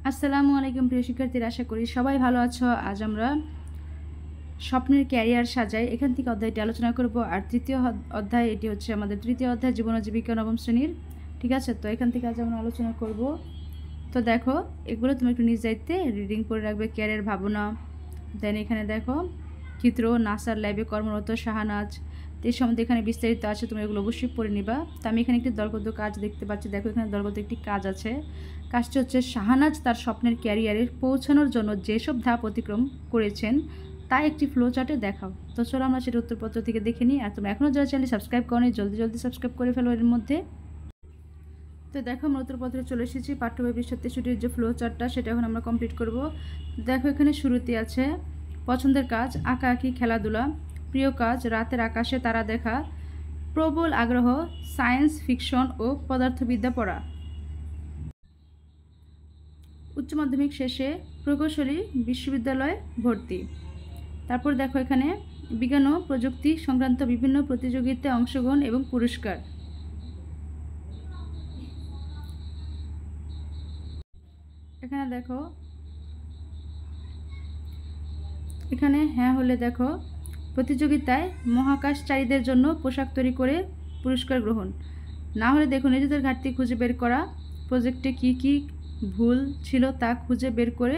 আসসালামু আলাইকুম প্রিয় শিক্ষার্থীরা, আশা করি সবাই ভালো আছো। আজ আমরা স্বপ্নের ক্যারিয়ার সাজাই এখান থেকে অধ্যায়টি আলোচনা করব। আর তৃতীয় অধ্যায়, এটি হচ্ছে আমাদের তৃতীয় অধ্যায়, জীবন ও জীবিকা নবম শ্রেণীর। ঠিক আছে, তো এখান থেকে আজ আমরা আলোচনা করব। তো দেখো, এগুলো তুমি একটু নিজ দায়িত্বে রিডিং করে রাখবে। ক্যারিয়ার ভাবনা, দেন এখানে দেখো চিত্র, নাসার ল্যাবে কর্মরত শাহানাজ, এই সম্বন্ধে এখানে বিস্তারিত আছে, তুমি এগুলো অবশ্যই পড়ে নিবা। তো আমি এখানে একটি দলগত কাজ দেখতে পাচ্ছি। দেখো, এখানে দলগত একটি কাজ আছে। কাজটি হচ্ছে শাহানাজ তার স্বপ্নের ক্যারিয়ারে পৌঁছানোর জন্য যেসব ধাপ অতিক্রম করেছেন তা একটি ফ্লো চার্টে দেখাও। তো চলো আমরা সেটা উত্তরপত্র থেকে দেখে নিই। আর তোমরা এখনও যারা চ্যানেল সাবস্ক্রাইব করো, জলদি সাবস্ক্রাইব করে ফেলো এর মধ্যে। তো দেখো, আমরা উত্তরপত্রে চলে এসেছি। পাঠ্যবই পৃষ্ঠা 63 যে ফ্লো চার্টটা, সেটা এখন আমরা কমপ্লিট করব। দেখো, এখানে শুরুতে আছে পছন্দের কাজ আঁকাআঁকি, খেলাধুলা, প্রিয় কাজ রাতের আকাশে তারা দেখা, প্রবল আগ্রহ সায়েন্স ফিকশন ও পদার্থবিদ্যা পড়া, উচ্চ মাধ্যমিক শেষে প্রকৌশলী বিশ্ববিদ্যালয়ে ভর্তি। তারপর দেখো, এখানে বিজ্ঞান ও প্রযুক্তি সংক্রান্ত বিভিন্ন প্রতিযোগিতায় অংশগ্রহণ এবং পুরস্কার। এখানে দেখো, এখানে হ্যাঁ হলে দেখো প্রতিযোগিতায় মহাকাশচারীদের জন্য পোশাক তৈরি করে পুরস্কার গ্রহণ, না হলে দেখো নিজেদের ঘাটতি খুঁজে বের করা, প্রজেক্টে কি কি ভুল ছিল তা খুঁজে বের করে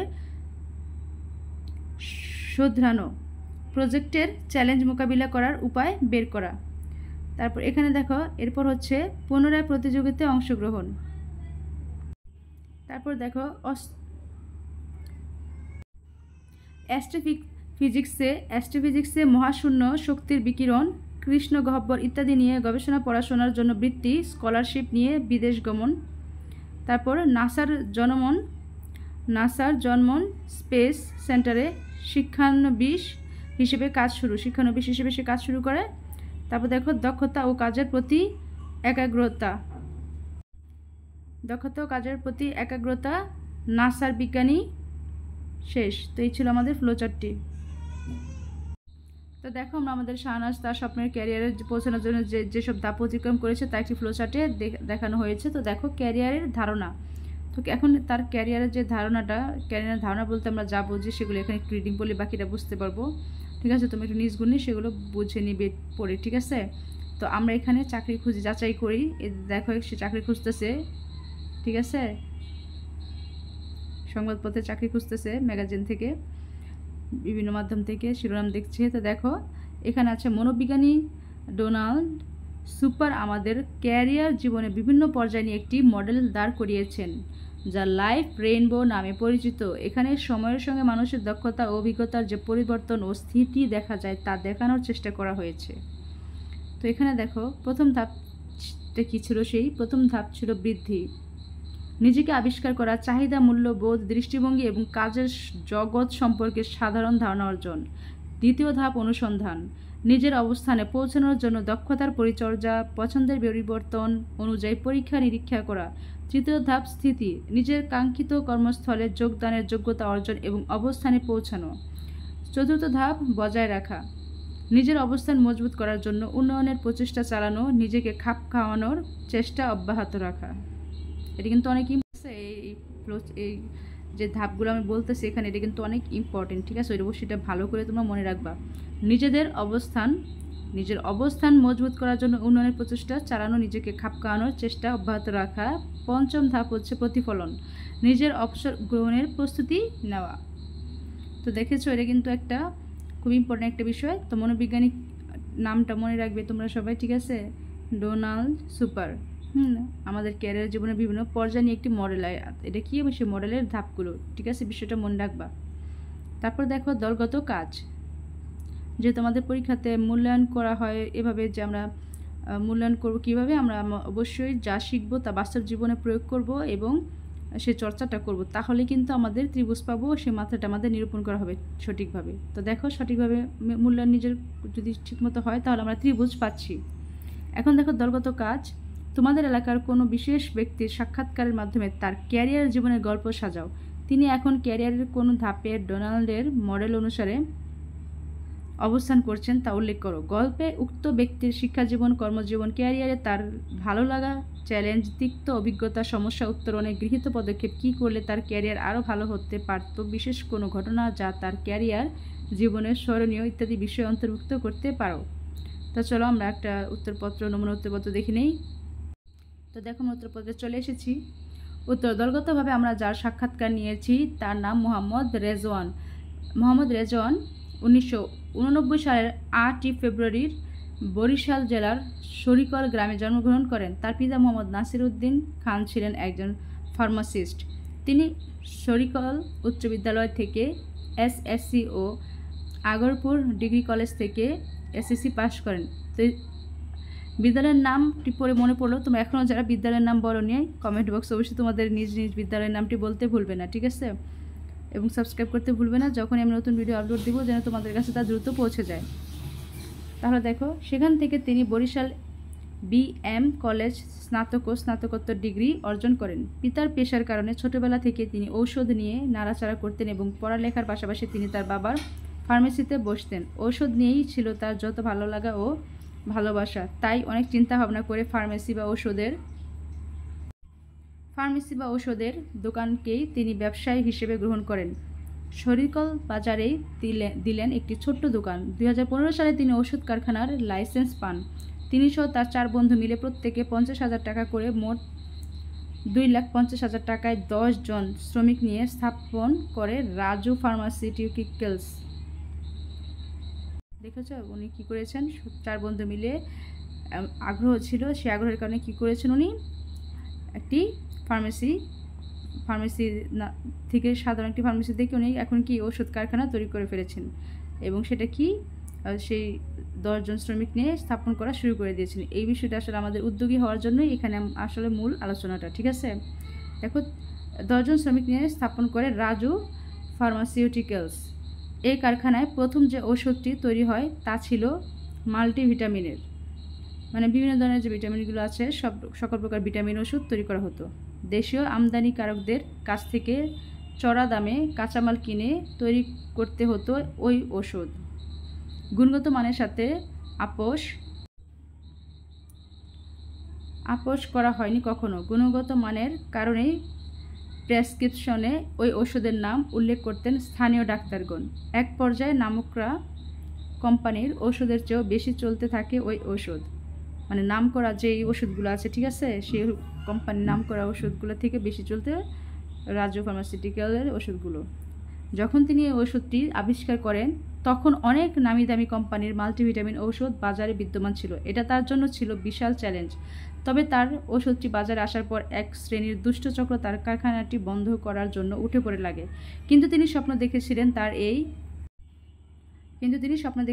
শোধরানো, প্রজেক্টের চ্যালেঞ্জ মোকাবিলা করার উপায় বের করা। তারপর এখানে দেখো, এরপর হচ্ছে পুনরায় প্রতিযোগিতায় অংশগ্রহণ। তারপর দেখো অ্যাস্ট্রোফিজিক্সে মহাশূন্য শক্তির বিকিরণ, কৃষ্ণ গহ্বর ইত্যাদি নিয়ে গবেষণা পড়াশোনার জন্য বৃত্তি, স্কলারশিপ নিয়ে বিদেশ গমন। তারপর নাসার জন্মন স্পেস সেন্টারে শিক্ষানবিশ হিসেবে সে কাজ শুরু করে। তারপর দেখো দক্ষতা ও কাজের প্রতি একাগ্রতা, নাসার বিজ্ঞানী শেষ। তো এই ছিল আমাদের ফ্লোচার্টটি। তো দেখো, আমরা আমাদের শাহনাজ তার স্বপ্নের ক্যারিয়ারে পৌঁছানোর জন্য যেসব ধাপ অতিক্রম করেছে তা একটি ফ্লোচার্টে দেখানো হয়েছে। তো দেখো, ক্যারিয়ারের ধারণা। তো এখন তার ক্যারিয়ারের যে ক্যারিয়ারের ধারণা বলতে আমরা যা বুঝি সেগুলো এখানে একটু রিডিং করলে বাকিটা বুঝতে পারবো। ঠিক আছে, তুমি একটু নিজ গুণে সেগুলো বুঝে নিবে পড়ে। ঠিক আছে, তো আমরা এখানে চাকরি খুঁজি, যাচাই করি। দেখো, সে চাকরি খুঁজতেছে। ঠিক আছে, সংবাদপত্রে চাকরি খুঁজতেছে, ম্যাগাজিন থেকে, বিভিন্ন মাধ্যম থেকে শিরোনাম দেখছে। তো দেখো, এখানে আছে মনোবিজ্ঞানী ডোনাল্ড সুপার আমাদের ক্যারিয়ার জীবনে বিভিন্ন পর্যায়ে নিয়ে একটি মডেল দাঁড় করিয়েছেন, যা লাইফ রেইনবো নামে পরিচিত। এখানে সময়ের সঙ্গে মানুষের দক্ষতা ও অভিজ্ঞতার যে পরিবর্তন ও স্থিতি দেখা যায় তা দেখানোর চেষ্টা করা হয়েছে। তো এখানে দেখো, প্রথম ধাপটা কী ছিল? প্রথম ধাপ ছিল বৃদ্ধি, নিজেকে আবিষ্কার করা, চাহিদা, মূল্যবোধ, দৃষ্টিভঙ্গি এবং কাজের জগৎ সম্পর্কে সাধারণ ধারণা অর্জন। দ্বিতীয় ধাপ অনুসন্ধান, নিজের অবস্থানে পৌঁছানোর জন্য দক্ষতার পরিচর্যা, পছন্দের পরিবর্তন অনুযায়ী পরীক্ষা নিরীক্ষা করা। তৃতীয় ধাপ স্থিতি, নিজের কাঙ্ক্ষিত কর্মস্থলে যোগদানের যোগ্যতা অর্জন এবং অবস্থানে পৌঁছানো। চতুর্থ ধাপ বজায় রাখা, নিজের অবস্থান মজবুত করার জন্য উন্নয়নের প্রচেষ্টা চালানো, নিজেকে খাপ খাওয়ানোর চেষ্টা অব্যাহত রাখা। এটা কিন্তু অনেক এই যে ধাপগুলো আমি বলতেছি এখানে, এটা কিন্তু অনেক ইম্পর্টেন্ট। ঠিক আছে, সেটা ভালো করে তোমরা মনে রাখবা। নিজের অবস্থান মজবুত করার জন্য উন্নয়নের প্রচেষ্টা চালানো, নিজেকে খাপ খাওয়ানোর চেষ্টা অব্যাহত রাখা। পঞ্চম ধাপ হচ্ছে প্রতিফলন, নিজের অবসর গ্রহণের প্রস্তুতি নেওয়া। তো দেখেছো, এটা কিন্তু একটা খুব ইম্পর্টেন্ট একটা বিষয়। তো মনোবিজ্ঞানিক নামটা মনে রাখবে তোমরা সবাই। ঠিক আছে, ডোনাল্ড সুপার আমাদের ক্যারিয়ার জীবনের বিভিন্ন পর্যায়ে নিয়ে একটি মডেল। এটা কি হবে? সেই মডেলের ধাপগুলো। ঠিক আছে, বিষয়টা মনে রাখবা। তারপর দেখো দলগত কাজ, যেহেতু আমাদের পরীক্ষাতে মূল্যায়ন করা হয় এভাবে, যে আমরা মূল্যায়ন করব কীভাবে, আমরা অবশ্যই যা শিখবো তা বাস্তব জীবনে প্রয়োগ করব এবং সে চর্চাটা করব, তাহলে কিন্তু আমাদের ত্রিভুজ পাবো, সে মাত্রাটা আমাদের নিরূপণ করা হবে সঠিকভাবে। তো দেখো, সঠিকভাবে মূল্যায়ন নিজের যদি ঠিকমতো হয় তাহলে আমরা ত্রিভুজ পাচ্ছি। এখন দেখো দলগত কাজ, তোমাদের এলাকার কোনো বিশেষ ব্যক্তির সাক্ষাৎকারের মাধ্যমে তার ক্যারিয়ার জীবনের গল্প সাজাও। তিনি এখন ক্যারিয়ারের কোনো ধাপে ডোনাল্ডের মডেল অনুসারে অবস্থান করছেন তা উল্লেখ করো। গল্পে উক্ত ব্যক্তির শিক্ষাজীবন, কর্মজীবন, ক্যারিয়ারে তার ভালো লাগা চ্যালেঞ্জ, তিক্ত অভিজ্ঞতা, সমস্যা উত্তরণে গৃহীত পদক্ষেপ, কী করলে তার ক্যারিয়ার আরও ভালো হতে পারত, বিশেষ কোনো ঘটনা যা তার ক্যারিয়ার জীবনের স্মরণীয় ইত্যাদি বিষয় অন্তর্ভুক্ত করতে পারো। তো চলো আমরা একটা উত্তরপত্র, নমুনা উত্তরপত্র দেখে নেই। তো দেখো আমরা উত্তরপত্রে চলে এসেছি। উত্তর: দলগতভাবে আমরা যার সাক্ষাৎকার নিয়েছি তার নাম মোহাম্মদ রেজওয়ান। মোহাম্মদ রেজওয়ান 1989 সালের 8ই ফেব্রুয়ারির বরিশাল জেলার শরিকল গ্রামে জন্মগ্রহণ করেন। তার পিতা মোহাম্মদ নাসির উদ্দিন খান ছিলেন একজন ফার্মাসিস্ট। তিনি শরিকল উচ্চ বিদ্যালয় থেকে এসএসসি ও আগরপুর ডিগ্রি কলেজ থেকে এসএসসি পাশ করেন। তো বিদ্যালয়ের নামটি পড়ে মনে পড়লো, তোমরা এখনও যারা বিদ্যালয়ের নাম বলো নিয়ে কমেন্ট বক্সে অবশ্যই তোমাদের নিজ নিজ বিদ্যালয়ের নামটি বলতে ভুলবে না, ঠিক আছে? এবং সাবস্ক্রাইব করতে ভুলবে না, যখনই আমি নতুন ভিডিও আপলোড দেবো যেন তোমাদের কাছে তা দ্রুত পৌঁছে যায়। তাহলে দেখো, সেখান থেকে তিনি বরিশাল বিএম কলেজ স্নাতক ও স্নাতকোত্তর ডিগ্রি অর্জন করেন। পিতার পেশার কারণে ছোটবেলা থেকে তিনি ঔষধ নিয়ে নাড়াচাড়া করতেন এবং পড়ালেখার পাশাপাশি তিনি তার বাবার ফার্মেসিতে বসতেন। ঔষধ নিয়েই ছিল তার যত ভালো লাগা ও ভালোবাসা। তাই অনেক চিন্তা ভাবনা করে ফার্মেসি বা ওষুধের দোকানকেই তিনি ব্যবসায়ী হিসেবে গ্রহণ করেন। শরিকল বাজারেই দিলেন একটি ছোট্ট দোকান। 2015 সালে তিনি ওষুধ কারখানার লাইসেন্স পান। তিনি সহ তার 4 বন্ধু মিলে প্রত্যেকে 50,000 টাকা করে মোট 2,50,000 টাকায় 10 জন শ্রমিক নিয়ে স্থাপন করে রাজু ফার্মাসিউটিক্যালস। দেখেছ উনি কী করেছেন? 4 বন্ধু মিলে আগ্রহ ছিল, সে আগ্রহের কারণে কী করেছেন, উনি একটি ফার্মেসি থেকে সাধারণ একটি ফার্মেসি থেকে উনি এখন কি ওষুধ কারখানা তৈরি করে ফেলেছেন এবং সেটা কি সেই 10 জন শ্রমিক নিয়ে স্থাপন করা শুরু করে দিয়েছেন। এই বিষয়টা আসলে আমাদের উদ্যোগী হওয়ার জন্যই এখানে আসলে মূল আলোচনাটা, ঠিক আছে? দেখো, 10 জন শ্রমিক নিয়ে স্থাপন করে রাজু ফার্মাসিউটিক্যালস। এই কারখানায় প্রথম যে ওষুধটি তৈরি হয় তা ছিল মাল্টিভিটামিনের, মানে বিভিন্ন ধরনের যে ভিটামিনগুলো আছে সকল প্রকার ভিটামিন ওষুধ তৈরি করা হতো। দেশীয় আমদানিকারকদের কাছ থেকে চড়া দামে কাঁচামাল কিনে তৈরি করতে হতো ওই ওষুধ। গুণগত মানের সাথে আপোষ করা হয়নি কখনো। গুণগত মানের কারণেই প্রেসক্রিপশনে ওই ওষুধের নাম উল্লেখ করতেন স্থানীয় ডাক্তারগণ। এক পর্যায়ে নামকরা কোম্পানির ওষুধের চেয়েও বেশি চলতে থাকে ওই ওষুধ, মানে নাম করা যে ওষুধগুলো আছে, ঠিক আছে, সেই কোম্পানির নাম করা ওষুধগুলো থেকে বেশি চলতে রাজু ফার্মাসিউটিক্যালের ওষুধগুলো। যখন তিনি এই ওষুধটি আবিষ্কার করেন তখন অনেক নামি দামি কোম্পানির মাল্টিভিটামিন ঔষধ বাজারে বিদ্যমান ছিল। এটা তার জন্য ছিল বিশাল চ্যালেঞ্জ। তবে তার ওষুধটি বাজারে আসার পর এক শ্রেণীর দুষ্টচক্র তার কারখানাটি বন্ধ করার জন্য উঠে পড়ে লাগে। কিন্তু তিনি স্বপ্ন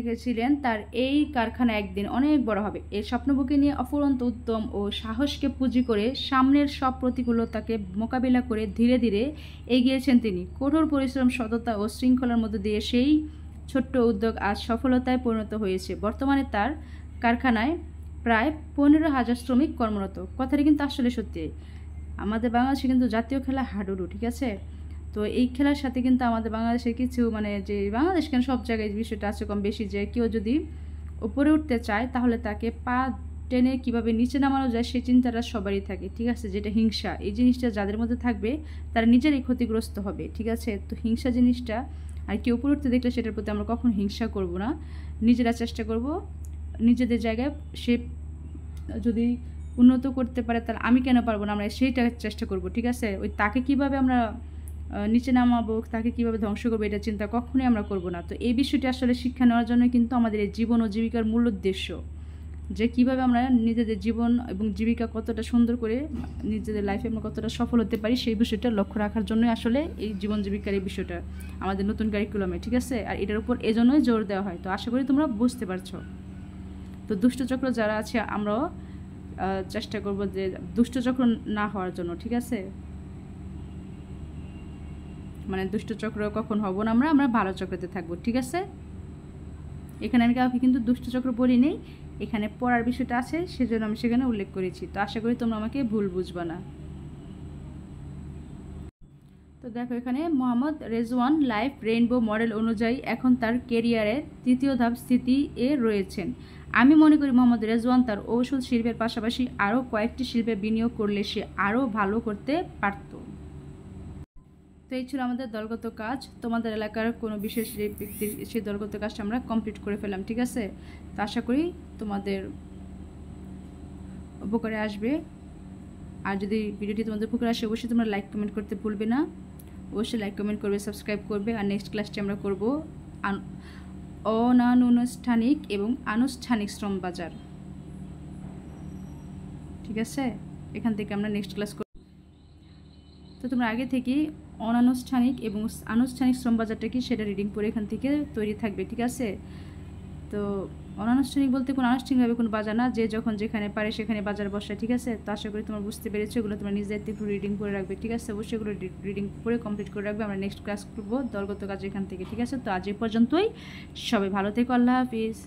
দেখেছিলেন তার এই কারখানা একদিন অনেক বড় হবে। এই স্বপ্নবুকে নিয়ে অফুরন্ত উদ্যম ও সাহসকে পুঁজি করে সামনের সব প্রতিকূলতাকে মোকাবিলা করে ধীরে ধীরে এগিয়েছেন তিনি। কঠোর পরিশ্রম, সততা ও শৃঙ্খলার মধ্য দিয়ে সেই ছোট্ট উদ্যোগ আজ সফলতায় পরিণত হয়েছে। বর্তমানে তার কারখানায় প্রায় 15,000 শ্রমিক কর্মরত। কথাটি কিন্তু আসলে সত্যি। আমাদের বাংলাদেশে কিন্তু জাতীয় খেলা হাডুডু, ঠিক আছে? তো এই খেলার সাথে কিন্তু আমাদের বাংলাদেশে কিছু, মানে যে বাংলাদেশ কেন সব জায়গায় বিষয়টা আছে কম বেশি, যে কেউ যদি উপরে উঠতে চায় তাহলে তাকে পা টেনে কীভাবে নিচে নামানো যায় সেই চিন্তাটা সবারই থাকে, ঠিক আছে? যেটা হিংসা, এই জিনিসটা যাদের মধ্যে থাকবে তারা নিজেরাই ক্ষতিগ্রস্ত হবে, ঠিক আছে? তো হিংসা জিনিসটা, আর কেউ উপরে উঠতে দেখলে সেটার প্রতি আমরা কখনো হিংসা করব না। নিজেরা চেষ্টা করব নিজেদের জায়গায় সে যদি উন্নত করতে পারে তাহলে আমি কেন পারবো না, আমরা সেইটা চেষ্টা করব, ঠিক আছে? ওই তাকে কিভাবে আমরা নিচে নামাবো, তাকে কিভাবে ধ্বংস করবো, এটা চিন্তা কখনোই আমরা করব না। তো এই বিষয়টি আসলে শিক্ষা নেওয়ার জন্য কিন্তু আমাদের এই জীবন ও জীবিকার মূল উদ্দেশ্য, যে কিভাবে আমরা নিজেদের জীবন এবং জীবিকা কতটা সুন্দর করে নিজেদের লাইফে আমরা কতটা সফল হতে পারি সেই বিষয়টা লক্ষ্য রাখার জন্যই আসলে এই জীবন জীবিকার এই বিষয়টা আমাদের নতুন কারিকুলামে, ঠিক আছে? আর এটার উপর এজন্যই জোর দেওয়া হয়। তো আশা করি তোমরা বুঝতে পারছো। তো দুষ্টচক্র যারা আছে আমরাও চেষ্টা করব যে দুষ্টচক্র না হওয়ার জন্য, ঠিক আছে? মানে দুষ্টচক্র কখন হব না, আমরা ভালো চক্রতে থাকবো, ঠিক আছে? এখানে আমি কাউকে কিন্তু দুষ্টচক্র বলি নেই, এখানে পড়ার বিষয়টা আছে সেজন্য আমি সেখানে উল্লেখ করেছি। তো আশা করি তোমরা আমাকে ভুল বুঝবা না। তো দেখো, এখানে Mohammad Rezwan life rainbow model অনুযায়ী এখন তার কেরিয়ারের তৃতীয় ধাপ স্থিতি রয়েছেন। আমি মনে করি মোহাম্মদ রেজওয়ান তার ঔষধ শিল্পের পাশাপাশি আরও কয়েকটি শিল্পে বিনিয়োগ করলে সে আরও ভালো করতে পারত। তো এই ছিল আমাদের দলগত কাজ। তোমাদের এলাকার কোনো বিশেষ ব্যক্তির সেই দলগত কাজটা আমরা কমপ্লিট করে ফেললাম, ঠিক আছে? তো আশা করি তোমাদের উপকারে আসবে। আর যদি ভিডিওটি তোমাদের উপকারে আসে অবশ্যই তোমরা লাইক কমেন্ট করতে ভুলবে না। অবশ্যই লাইক কমেন্ট করবে, সাবস্ক্রাইব করবে। আর নেক্সট ক্লাসটি আমরা করব অনানুষ্ঠানিক এবং আনুষ্ঠানিক শ্রম বাজার, ঠিক আছে? এখান থেকে আমরা নেক্সট ক্লাস করব। তো তোমরা আগে থেকে অনানুষ্ঠানিক এবং আনুষ্ঠানিক শ্রম বাজারটা কি সেটা রিডিং করে এখান থেকে তৈরি থাকবে, ঠিক আছে? তো অনানুষ্ঠানিক বলতে কোনো আনুষ্ঠানিকভাবে কোনো বাজার না, যে যখন যেখানে পারে সেখানে বাজার বসায়, ঠিক আছে? তো আশা করি তোমরা বুঝতে পেরেছো। এগুলো তোমরা নিজেদের একটু রিডিং করে রাখবে, ঠিক আছে? অবশ্যই এগুলো রিডিং করে কমপ্লিট করে রাখবে। আমরা নেক্সট ক্লাস করবো দলগত কাজ এখান থেকে, ঠিক আছে? তো আজ এই পর্যন্তই। সবাই ভালো থেকো, আল্লাহ হাফিজ।